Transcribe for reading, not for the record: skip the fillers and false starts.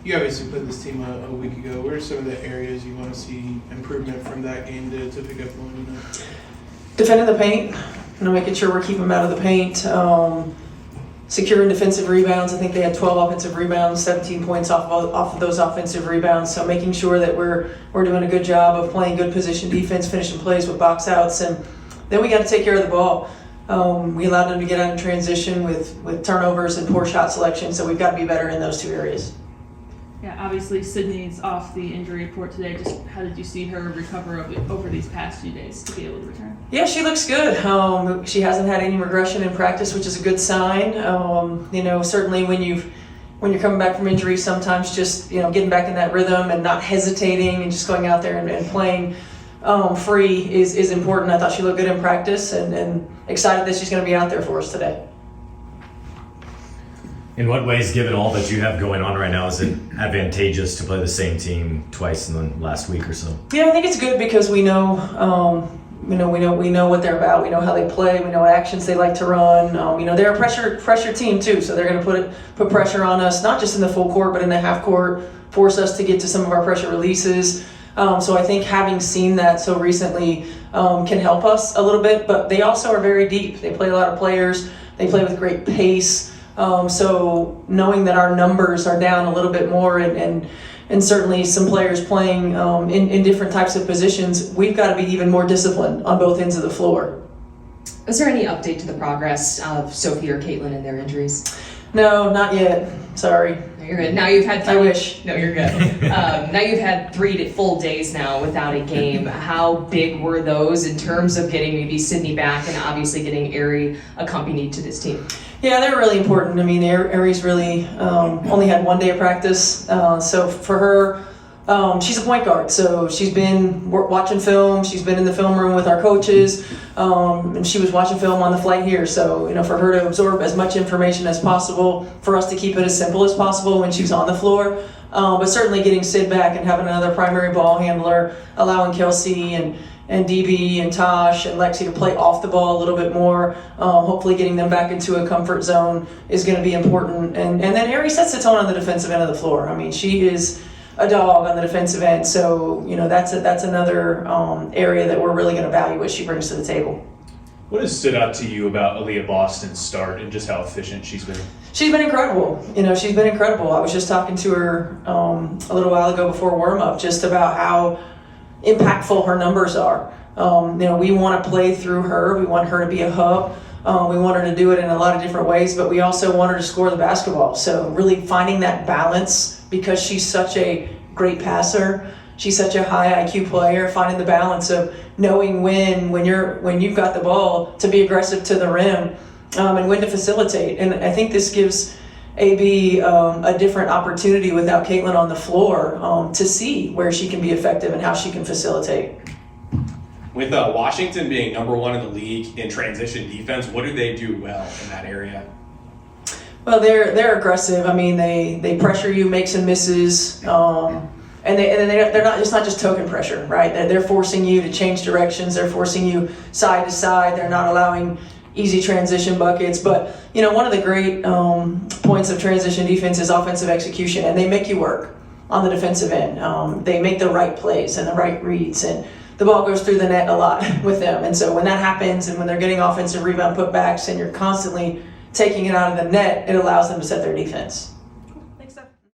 You obviously played this team a week ago. What are some of the areas you want to see improvement from that game to pick up on? Defending the paint, making sure we're keeping them out of the paint. Securing defensive rebounds. I think they had 12 offensive rebounds, 17 points off of those offensive rebounds. So making sure that we're doing a good job of playing good position defense, finishing plays with box outs, and then we got to take care of the ball. We allowed them to get out in transition with turnovers and poor shot selection. So we've got to be better in those two areas. Yeah, obviously Sydney's off the injury report today. Just how did you see her recover over these past few days to be able to return? Yeah, she looks good. She hasn't had any regression in practice, which is a good sign. Certainly when you're coming back from injury, sometimes just getting back in that rhythm and not hesitating and just going out there and playing free is important. I thought she looked good in practice and excited that she's going to be out there for us today. In what ways, given all that you have going on right now, is it advantageous to play the same team twice in the last week or so? Yeah, I think it's good because we know what they're about. We know how they play. We know what actions they like to run. They're a pressure team too, so they're going to put pressure on us, not just in the full court, but in the half court, force us to get to some of our pressure releases. So I think having seen that so recently can help us a little bit. But they also are very deep. They play a lot of players. They play with great pace. So knowing that our numbers are down a little bit more and certainly some players playing in different types of positions, we've got to be even more disciplined on both ends of the floor. Is there any update to the progress of Sophie or Caitlin and their injuries? No, not yet. Sorry. No, you're good. Now you've had I wish. No, you're good. Now you've had 3 full days now without a game. How big were those in terms of getting maybe Sydney back and obviously getting Aari accompanied to this team? Yeah, they're really important. I mean, Aari's really only had 1 day of practice. So for her, she's a point guard. So she's been watching film. She's been in the film room with our coaches. And she was watching film on the flight here. So, for her to absorb as much information as possible, for us to keep it as simple as possible when she's on the floor. But certainly getting Sid back and having another primary ball handler, allowing Kelsey and DB and Tosh and Lexi to play off the ball a little bit more. Hopefully getting them back into a comfort zone is going to be important. And then Aari sets the tone on the defensive end of the floor. I mean, she is a dog on the defensive end. So, that's another area that we're really going to value what she brings to the table. What has stood out to you about Aliyah Boston's start and just how efficient she's been? She's been incredible. She's been incredible. I was just talking to her a little while ago before warm-up just about how impactful her numbers are. We want to play through her. We want her to be a hub. We want her to do it in a lot of different ways, but we also want her to score the basketball. So really finding that balance, because she's such a great passer, she's such a high IQ player, finding the balance of knowing when you've got the ball to be aggressive to the rim and when to facilitate. And I think this gives AB a different opportunity without Caitlin on the floor to see where she can be effective and how she can facilitate. With Washington being number 1 in the league in transition defense, what do they do well in that area? Well, they're aggressive. I mean, they pressure you, make some misses, and they're not. It's not just token pressure, right? They're forcing you to change directions. They're forcing you side to side. They're not allowing easy transition buckets. But one of the great points of transition defense is offensive execution, and they make you work on the defensive end. They make the right plays and the right reads, and the ball goes through the net a lot with them. And so when that happens, and when they're getting offensive rebound putbacks, and you're constantly taking it out of the net, it allows them to set their defense.